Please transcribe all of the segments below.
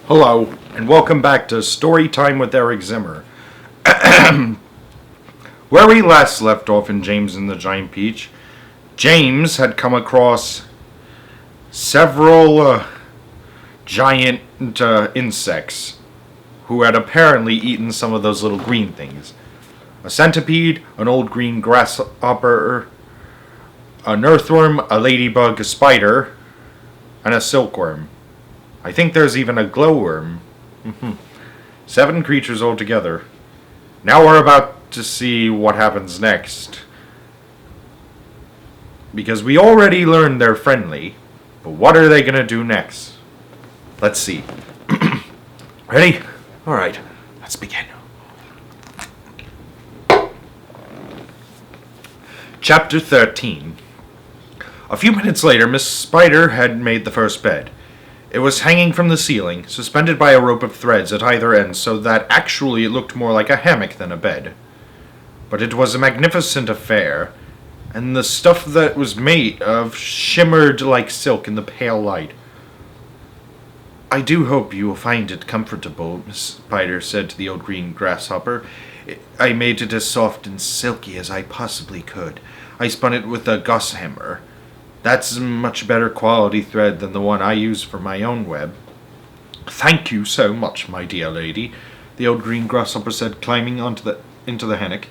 Hello, and welcome back to Story Time with Eric Zimmer. Where we last left off in James and the Giant Peach, James had come across several giant insects who had apparently eaten some of those little green things. A centipede, an old green grasshopper, an earthworm, a ladybug, a spider, and a silkworm. I think there's even a glowworm. 7 creatures altogether. Now we're about to see what happens next. Because we already learned they're friendly, but what are they going to do next? Let's see. Ready? Alright, let's begin. Chapter 13. A few minutes later, Miss Spider had made the first bed. It was hanging from the ceiling, suspended by a rope of threads at either end, so that actually it looked more like a hammock than a bed. But it was a magnificent affair, and the stuff that was made of shimmered like silk in the pale light. "I do hope you will find it comfortable," Miss Spider said to the old green grasshopper. "I made it as soft and silky as I possibly could. I spun it with a gossamer. That's much better quality thread than the one I use for my own web." "Thank you so much, my dear lady," the old green grasshopper said, climbing into the hammock.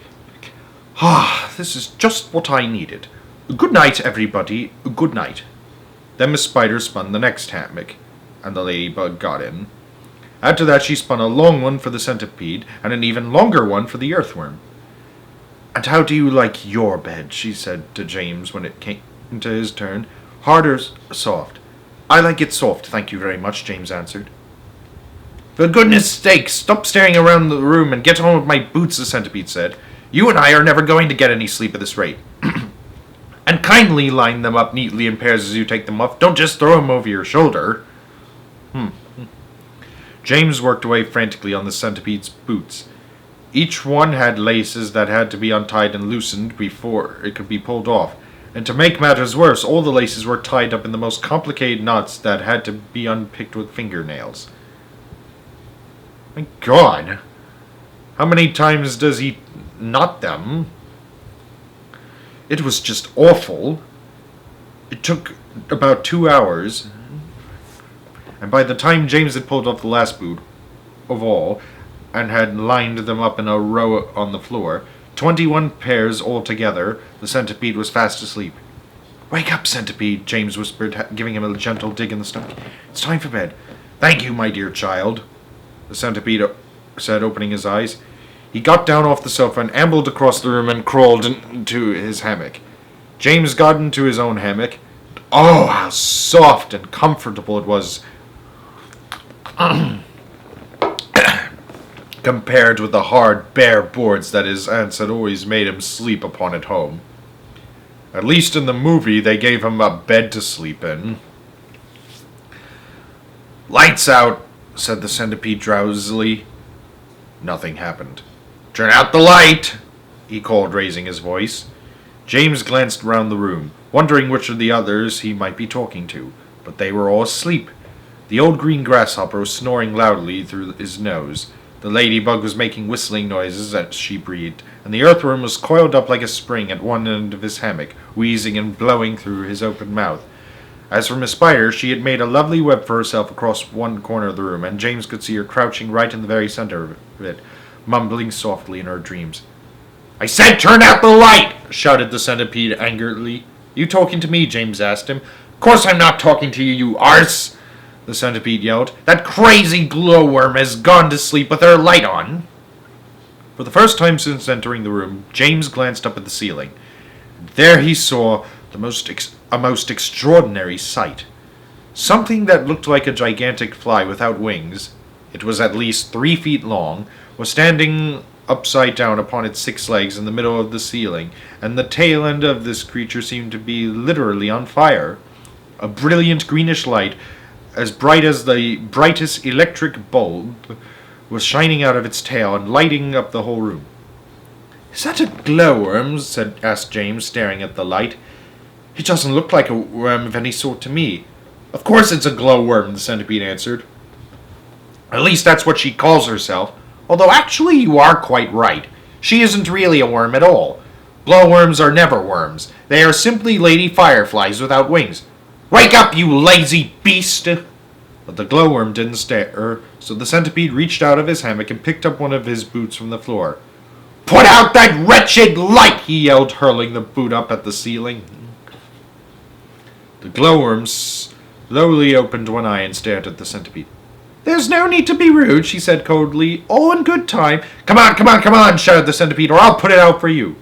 This is just what I needed. Good night, everybody. Good night." Then Miss Spider spun the next hammock, and the ladybug got in. After that, she spun a long one for the centipede, and an even longer one for the earthworm. "And how do you like your bed?" she said to James when it came to his turn. "Hard or soft?" "I like it soft, thank you very much," James answered. "For goodness sake, stop staring around the room and get on with my boots," the centipede said. "You and I are never going to get any sleep at this rate. And kindly line them up neatly in pairs as you take them off. Don't just throw them over your shoulder." James worked away frantically on the centipede's boots. Each one had laces that had to be untied and loosened before it could be pulled off. And to make matters worse, all the laces were tied up in the most complicated knots that had to be unpicked with fingernails. My God! How many times does he knot them? It was just awful. It took about 2 hours. And by the time James had pulled off the last boot of all, and had lined them up in a row on the floor, 21 pairs altogether, the centipede was fast asleep. "Wake up, centipede," James whispered, giving him a gentle dig in the stomach. "It's time for bed." "Thank you, my dear child," the centipede said, opening his eyes. He got down off the sofa and ambled across the room and crawled into his hammock. James got into his own hammock. Oh, how soft and comfortable it was compared with the hard, bare boards that his aunts had always made him sleep upon at home. At least in the movie, they gave him a bed to sleep in. "Lights out," said the centipede drowsily. Nothing happened. "Turn out the light," he called, raising his voice. James glanced round the room, wondering which of the others he might be talking to, but they were all asleep. The old green grasshopper was snoring loudly through his nose. The ladybug was making whistling noises as she breathed, and the earthworm was coiled up like a spring at one end of his hammock, wheezing and blowing through his open mouth. As for Miss Spider, she had made a lovely web for herself across one corner of the room, and James could see her crouching right in the very center of it, mumbling softly in her dreams. "I said turn out the light!" shouted the centipede angrily. "You talking to me?" James asked him. "Course I'm not talking to you, you arse!" the centipede yelled. "That crazy glowworm has gone to sleep with her light on." For the first time since entering the room, James glanced up at the ceiling. There he saw a most extraordinary sight. Something that looked like a gigantic fly without wings, it was at least 3 feet long, was standing upside down upon its 6 legs in the middle of the ceiling, and the tail end of this creature seemed to be literally on fire. A brilliant greenish light, as bright as the brightest electric bulb, was shining out of its tail and lighting up the whole room. "Is that a glowworm?" asked James, staring at the light. "It doesn't look like a worm of any sort to me." "Of course it's a glowworm," the centipede answered. At least that's what she calls herself. Although actually you are quite right. She isn't really a worm at all. Glowworms are never worms. They are simply lady fireflies without wings. Wake up, you lazy beast! But the glowworm didn't stir, so the centipede reached out of his hammock and picked up one of his boots from the floor. Put out that wretched light! He yelled, hurling the boot up at the ceiling. The glowworm slowly opened one eye and stared at the centipede. There's no need to be rude, she said coldly. All in good time. Come on, come on, come on, shouted the centipede, or I'll put it out for you.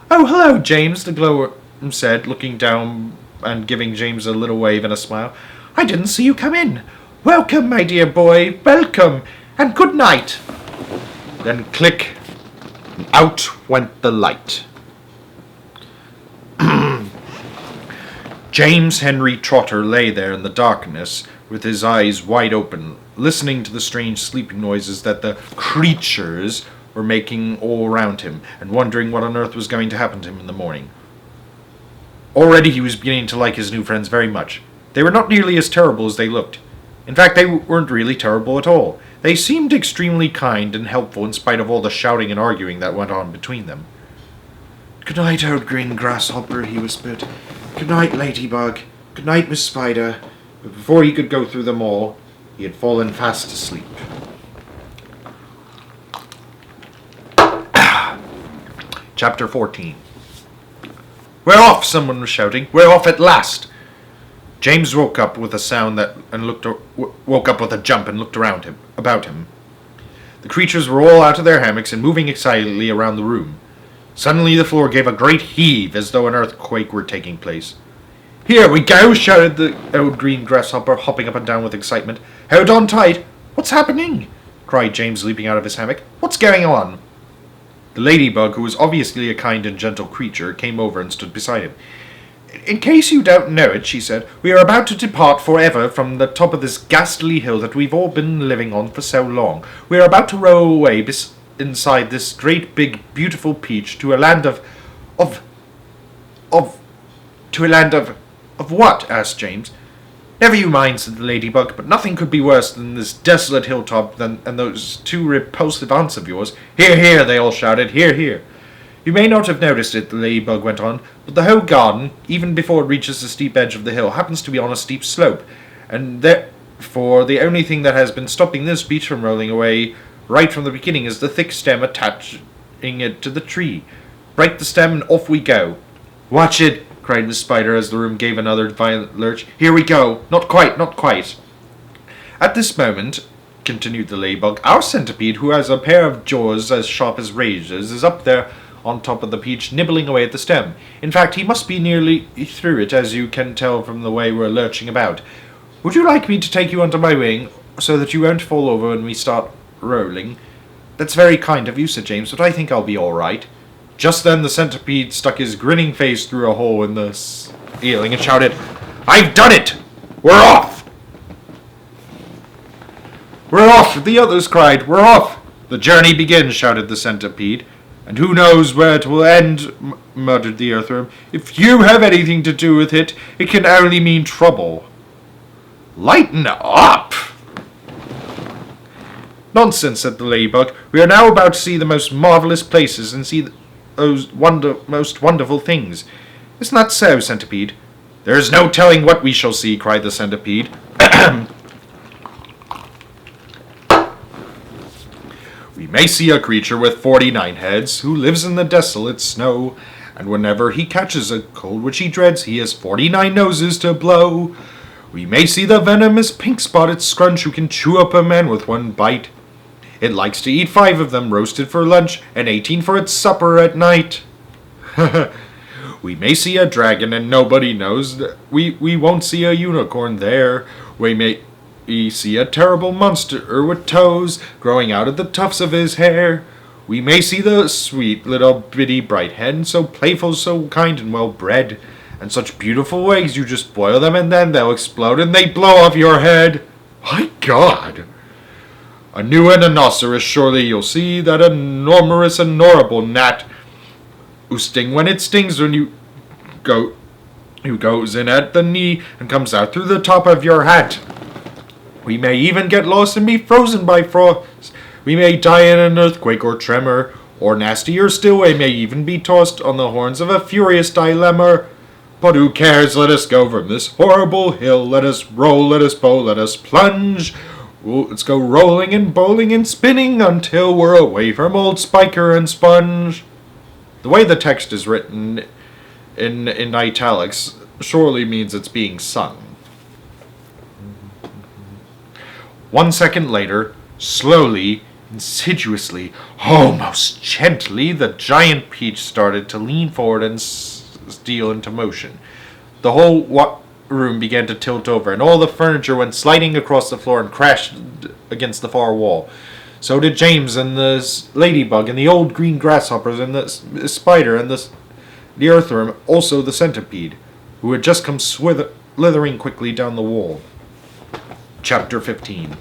Oh, hello, James, the glowworm said, looking down and giving James a little wave and a smile. I didn't see you come in. Welcome, my dear boy, welcome, and good night. Then click, and out went the light. James Henry Trotter lay there in the darkness, with his eyes wide open, listening to the strange sleeping noises that the creatures were making all around him, and wondering what on earth was going to happen to him in the morning. Already he was beginning to like his new friends very much. They were not nearly as terrible as they looked. In fact, they weren't really terrible at all. They seemed extremely kind and helpful in spite of all the shouting and arguing that went on between them. Good night, old green grasshopper, he whispered. Good night, Ladybug. Good night, Miss Spider. But before he could go through them all, he had fallen fast asleep. Chapter 14. We're off, someone was shouting. We're off at last. James woke up with a jump and looked about him. The creatures were all out of their hammocks and moving excitedly around the room. Suddenly the floor gave a great heave as though an earthquake were taking place. Here we go, shouted the old green grasshopper, hopping up and down with excitement. Hold on tight. What's happening? Cried James, leaping out of his hammock. What's going on? The ladybug, who was obviously a kind and gentle creature, came over and stood beside him. In case you don't know it, she said, we are about to depart forever from the top of this ghastly hill that we've all been living on for so long. We are about to row away inside this great big beautiful peach to a land of what? Asked James. Never you mind, said the ladybug, but nothing could be worse than this desolate hilltop and those two repulsive aunts of yours. Hear, hear, they all shouted. Hear, hear. You may not have noticed it, the ladybug went on, but the whole garden, even before it reaches the steep edge of the hill, happens to be on a steep slope, and therefore the only thing that has been stopping this beach from rolling away right from the beginning is the thick stem attaching it to the tree. Break the stem and off we go. Watch it, cried Miss Spider as the room gave another violent lurch. Here we go. Not quite, not quite. At this moment, continued the ladybug, our centipede, who has a pair of jaws as sharp as razors, is up there on top of the peach, nibbling away at the stem. In fact, he must be nearly through it, as you can tell from the way we're lurching about. Would you like me to take you under my wing, so that you won't fall over when we start rolling? That's very kind of you, said James, but I think I'll be all right. Just then the centipede stuck his grinning face through a hole in the ceiling and shouted, I've done it! We're off! We're off! The others cried, We're off! The journey begins, shouted the centipede. And who knows where it will end, muttered the earthworm. If you have anything to do with it, it can only mean trouble. Lighten up! Nonsense, said the ladybug. We are now about to see the most marvellous places and see those most wonderful things. Isn't that so, centipede? There is no telling what we shall see, cried the centipede. We may see a creature with 49 heads, who lives in the desolate snow, and whenever he catches a cold which he dreads, he has 49 noses to blow. We may see the venomous pink-spotted scrunch, who can chew up a man with one bite. It likes to eat 5 of them roasted for lunch, and 18 for its supper at night. We may see a dragon, and nobody knows that we won't see a unicorn there. We may see a terrible monster with toes growing out of the tufts of his hair. We may see the sweet little bitty bright hen, so playful, so kind and well bred, and such beautiful eggs you just boil them and then they'll explode and they blow off your head. My God! A new rhinoceros, surely you'll see that enormous and horrible gnat who sting when it stings when who goes in at the knee and comes out through the top of your hat. We may even get lost and be frozen by frost. We may die in an earthquake or tremor, or nastier still, we may even be tossed on the horns of a furious dilemma. But who cares? Let us go from this horrible hill. Let us roll, let us bowl, let us plunge. Let's go rolling and bowling and spinning until we're away from old Spiker and Sponge. The way the text is written in italics surely means it's being sung. 1 second later, slowly, insidiously, almost gently, the giant peach started to lean forward and steal into motion. The whole room began to tilt over, and all the furniture went sliding across the floor and crashed against the far wall. So did James and the ladybug and the old green grasshoppers and the spider and the earthworm, also the centipede, who had just come slithering quickly down the wall. Chapter 15.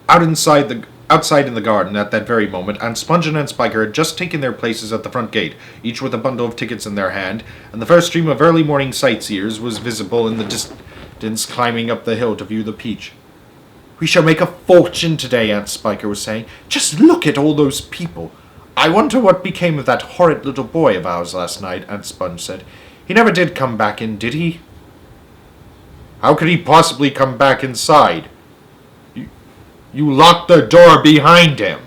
Outside in the garden at that very moment, Aunt Sponge and Aunt Spiker had just taken their places at the front gate, each with a bundle of tickets in their hand, and the first stream of early morning sightseers was visible in the distance climbing up the hill to view the peach. "We shall make a fortune today," Aunt Spiker was saying. "Just look at all those people. I wonder what became of that horrid little boy of ours last night," Aunt Sponge said. "He never did come back in, did he?" "How could he possibly come back inside? You locked the door behind him."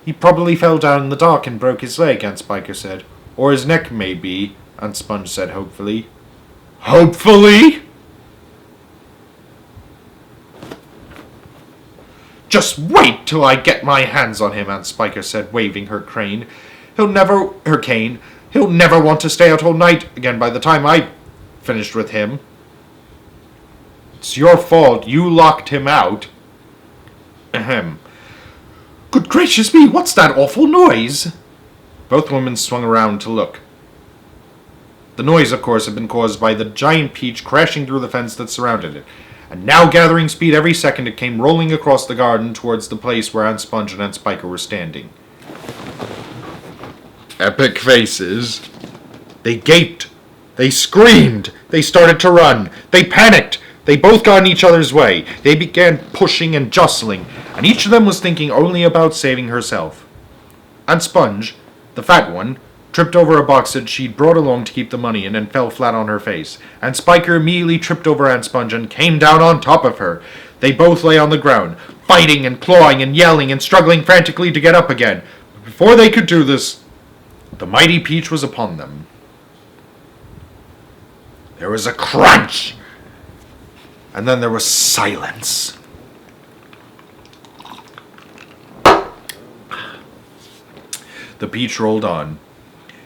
"He probably fell down in the dark and broke his leg," Aunt Spiker said. "Or his neck, maybe," Aunt Sponge said hopefully. "Hopefully?" "Just wait till I get my hands on him," Aunt Spiker said, waving her cane. He'll never want to stay out all night again by the time I've finished with him." "It's your fault. You locked him out." "Ahem. Good gracious me, what's that awful noise?" Both women swung around to look. The noise, of course, had been caused by the giant peach crashing through the fence that surrounded it, and now gathering speed every second it came rolling across the garden towards the place where Aunt Sponge and Aunt Spiker were standing. Epic faces. They gaped. They screamed. They started to run. They panicked. They both got in each other's way. They began pushing and jostling, and each of them was thinking only about saving herself. Aunt Sponge, the fat one, tripped over a box that she'd brought along to keep the money in and fell flat on her face. Aunt Spiker immediately tripped over Aunt Sponge and came down on top of her. They both lay on the ground, fighting and clawing and yelling and struggling frantically to get up again. But before they could do this, the mighty peach was upon them. There was a crunch! And then there was silence. The peach rolled on,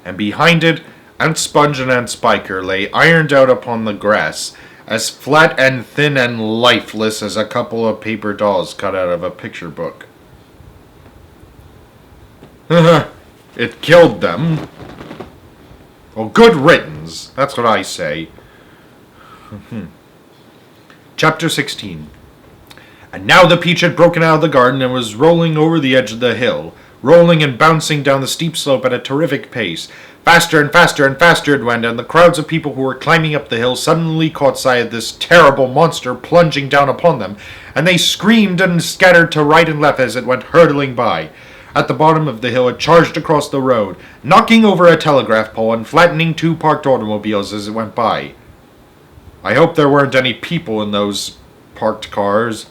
and behind it, Aunt Sponge and Aunt Spiker lay ironed out upon the grass, as flat and thin and lifeless as a couple of paper dolls cut out of a picture book. It killed them. Well, good riddance. That's what I say. Chapter 16. And now the peach had broken out of the garden and was rolling over the edge of the hill, rolling and bouncing down the steep slope at a terrific pace. Faster and faster and faster it went, and the crowds of people who were climbing up the hill suddenly caught sight of this terrible monster plunging down upon them, and they screamed and scattered to right and left as it went hurtling by. At the bottom of the hill it charged across the road, knocking over a telegraph pole and flattening two parked automobiles as it went by. I hope there weren't any people in those parked cars.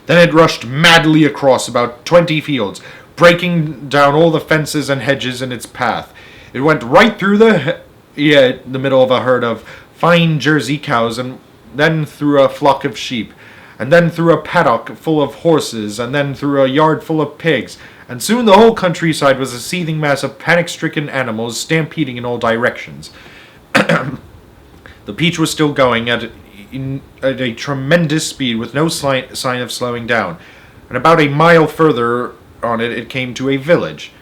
Then it rushed madly across about 20 fields, breaking down all the fences and hedges in its path. It went right through the middle of a herd of fine Jersey cows, and then through a flock of sheep, and then through a paddock full of horses, and then through a yard full of pigs, and soon the whole countryside was a seething mass of panic-stricken animals stampeding in all directions. The peach was still going at a tremendous speed with no sign of slowing down, and about a mile further on it came to a village.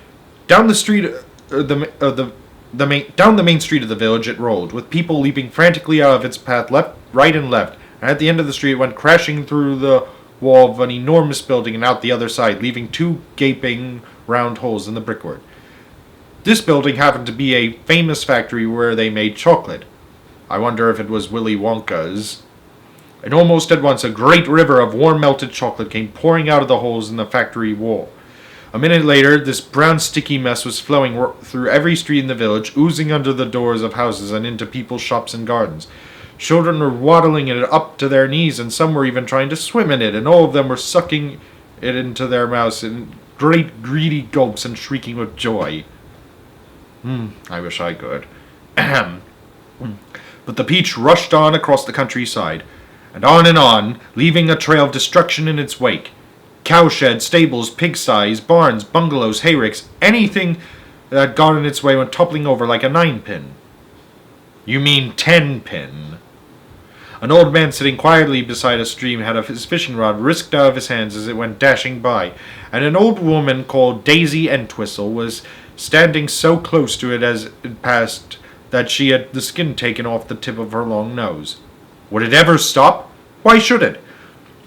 Down the street down the main street of the village it rolled, with people leaping frantically out of its path left, right, and left, and at the end of the street it went crashing through the wall of an enormous building and out the other side, leaving two gaping round holes in the brickwork. This building happened to be a famous factory where they made chocolate. I wonder if it was Willy Wonka's. and almost at once a great river of warm melted chocolate came pouring out of the holes in the factory wall. A minute later, this brown sticky mess was flowing through every street in the village, oozing under the doors of houses and into people's shops and gardens. Children were waddling in it up to their knees, and some were even trying to swim in it, and all of them were sucking it into their mouths in great greedy gulps and shrieking with joy. I wish I could. But the peach rushed on across the countryside, and on, leaving a trail of destruction in its wake. Cowsheds, stables, pigsties, barns, bungalows, hayricks, anything that got in its way went toppling over like a 9-pin. You mean 10-pin. An old man sitting quietly beside a stream had his fishing rod risked out of his hands as it went dashing by, and an old woman called Daisy Entwistle was standing so close to it as it passed that she had the skin taken off the tip of her long nose. Would it ever stop? Why should it?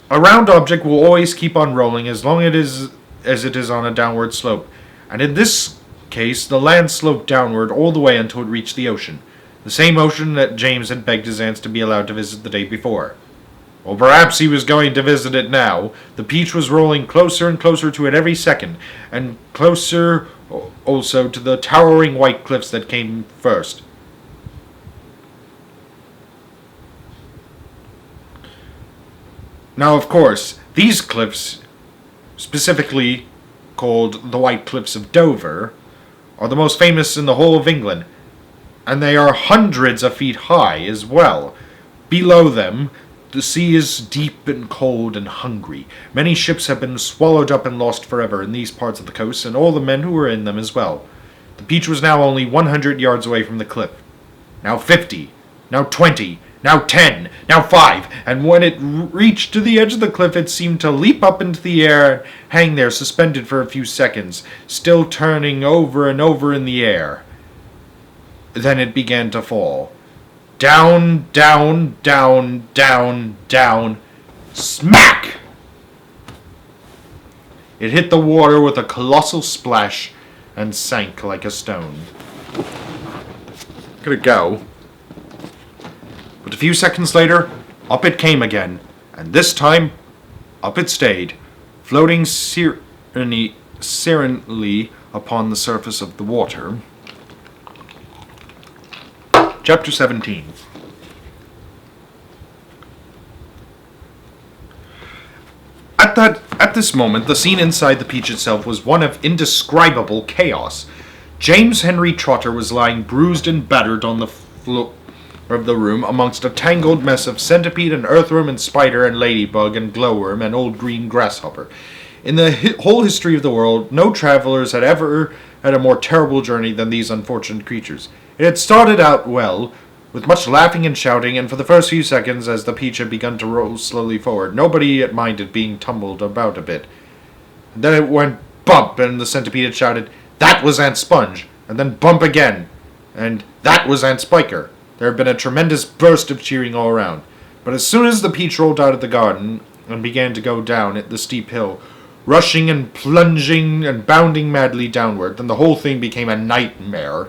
A round object will always keep on rolling as long as it is on a downward slope, and in this case the land sloped downward all the way until it reached the ocean, the same ocean that James had begged his aunts to be allowed to visit the day before. Well, perhaps he was going to visit it now. The peach was rolling closer and closer to it every second, and closer also to the towering white cliffs that came first. Now, of course, these cliffs, specifically called the White Cliffs of Dover, are the most famous in the whole of England, and they are hundreds of feet high as well. Below them, the sea is deep and cold and hungry. Many ships have been swallowed up and lost forever in these parts of the coast, and all the men who were in them as well. The peach was now only 100 yards away from the cliff. Now 50, now 20, now 10, now 5, and when it reached to the edge of the cliff, it seemed to leap up into the air and hang there suspended for a few seconds, still turning over and over in the air. Then it began to fall. Down, down, down, down, down. Smack! It hit the water with a colossal splash and sank like a stone. Could it go? But a few seconds later, up it came again, and this time, up it stayed, floating serenely upon the surface of the water. Chapter 17. At this moment, the scene inside the peach itself was one of indescribable chaos. James Henry Trotter was lying bruised and battered on the floor of the room amongst a tangled mess of centipede and earthworm and spider and ladybug and glowworm and old green grasshopper. In the whole history of the world, no travelers had ever had a more terrible journey than these unfortunate creatures. It had started out well, with much laughing and shouting, and for the first few seconds, as the peach had begun to roll slowly forward, nobody had minded being tumbled about a bit. And then it went bump, and the centipede had shouted, "That was Aunt Sponge!" And then bump again, and "That was Aunt Spiker!" There had been a tremendous burst of cheering all around. But as soon as the peach rolled out of the garden and began to go down the steep hill, rushing and plunging and bounding madly downward, then the whole thing became a nightmare.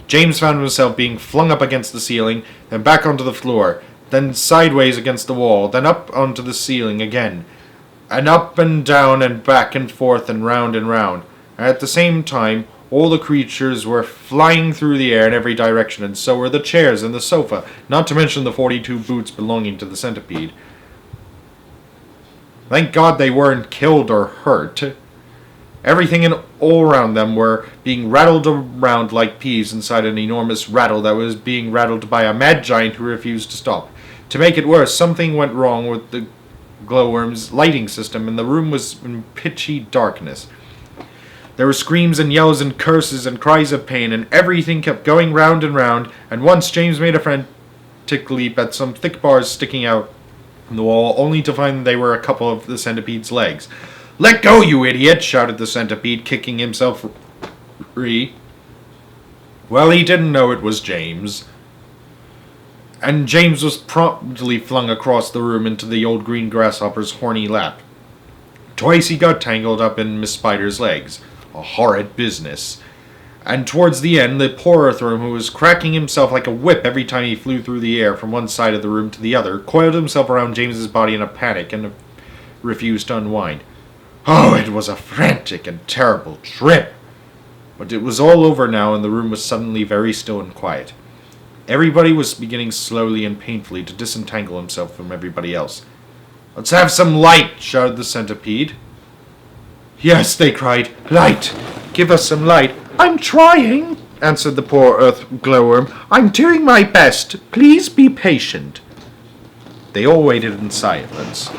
James found himself being flung up against the ceiling, then back onto the floor, then sideways against the wall, then up onto the ceiling again, and up and down and back and forth and round. And at the same time, all the creatures were flying through the air in every direction, and so were the chairs and the sofa, not to mention the 42 boots belonging to the centipede. Thank God they weren't killed or hurt. Everything and all around them were being rattled around like peas inside an enormous rattle that was being rattled by a mad giant who refused to stop. To make it worse, something went wrong with the glowworm's lighting system, and the room was in pitchy darkness. There were screams and yells and curses and cries of pain, and everything kept going round, and once James made a frantic leap at some thick bars sticking out from the wall, only to find that they were a couple of the centipede's legs. "Let go, you idiot!" shouted the centipede, kicking himself free. Well, he didn't know it was James. And James was promptly flung across the room into the old green grasshopper's horny lap. Twice he got tangled up in Miss Spider's legs. A horrid business. And towards the end, the poor earthworm, who was cracking himself like a whip every time he flew through the air from one side of the room to the other, coiled himself around James's body in a panic and refused to unwind. Oh, it was a frantic and terrible trip! But it was all over now, and the room was suddenly very still and quiet. Everybody was beginning slowly and painfully to disentangle himself from everybody else. "Let's have some light!" shouted the centipede. "Yes," they cried. "Light! Give us some light!" "I'm trying," answered the poor earth glowworm. "I'm doing my best. Please be patient." They all waited in silence.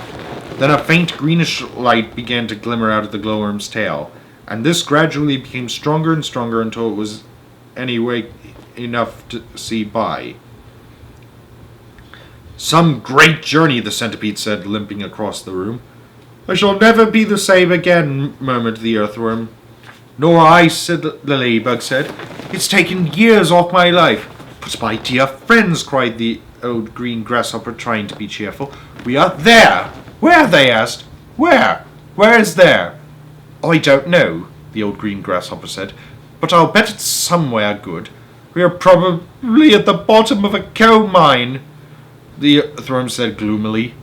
Then a faint greenish light began to glimmer out of the glowworm's tail, and this gradually became stronger and stronger until it was anyway enough to see by. "Some great journey," the centipede said, limping across the room. "I shall never be the same again," murmured the earthworm. "Nor I," said the ladybug said. "It's taken years off my life." "But my dear friends," cried the old green grasshopper, trying to be cheerful, "we are there." "Where?" they asked. "Where? Where is there?" "I don't know," the old green grasshopper said, "but I'll bet it's somewhere good. We are probably at the bottom of a coal mine," the earthworm said gloomily.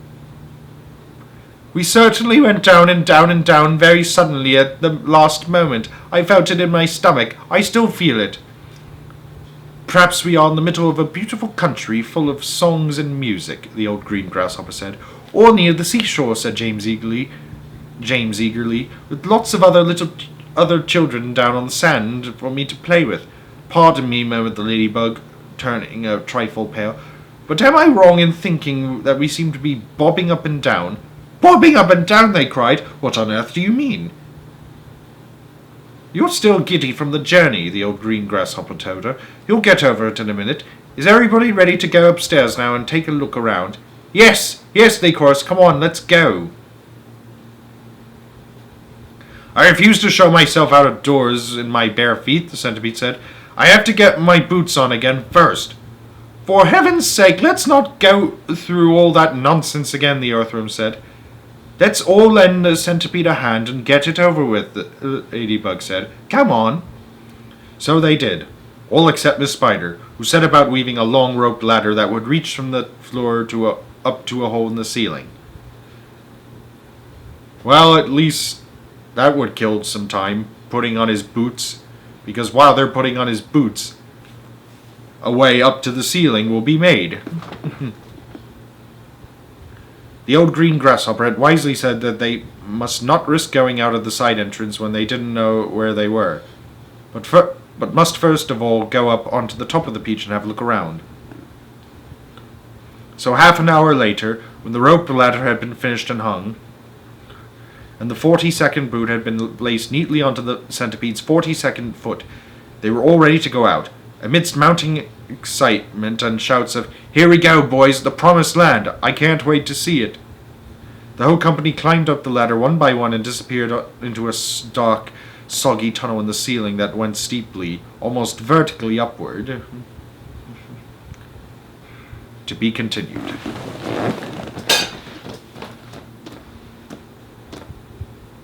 "We certainly went down and down and down very suddenly at the last moment. I felt it in my stomach. I still feel it." "Perhaps we are in the middle of a beautiful country full of songs and music," the old green grasshopper said. "Or near the seashore," said James eagerly, "with lots of other children down on the sand for me to play with." "Pardon me," murmured the ladybug, turning a trifle pale, "but am I wrong in thinking that we seem to be bobbing up and down?" "Bobbing up and down!" they cried. "What on earth do you mean?" "You're still giddy from the journey," the old green grasshopper told her. "You'll get over it in a minute. Is everybody ready to go upstairs now and take a look around?" "Yes, yes," they chorused. "Come on, let's go." "I refuse to show myself out of doors in my bare feet," the centipede said. "I have to get my boots on again first." "For heaven's sake, let's not go through all that nonsense again," the earthworm said. "Let's all lend the centipede a hand and get it over with," the ladybug said. "Come on." So they did, all except Miss Spider, who set about weaving a long rope ladder that would reach from the floor up to a hole in the ceiling. Well, at least that would kill some time, putting on his boots, because while they're putting on his boots, a way up to the ceiling will be made. The old green grasshopper had wisely said that they must not risk going out of the side entrance when they didn't know where they were, but must first of all go up onto the top of the peach and have a look around. So half an hour later, when the rope ladder had been finished and hung, and the 42nd boot had been placed neatly onto the centipede's 42nd foot, they were all ready to go out, amidst mounting excitement and shouts of, "Here we go, boys, the promised land! I can't wait to see it!" The whole company climbed up the ladder one by one and disappeared into a dark, soggy tunnel in the ceiling that went steeply, almost vertically upward. To be continued.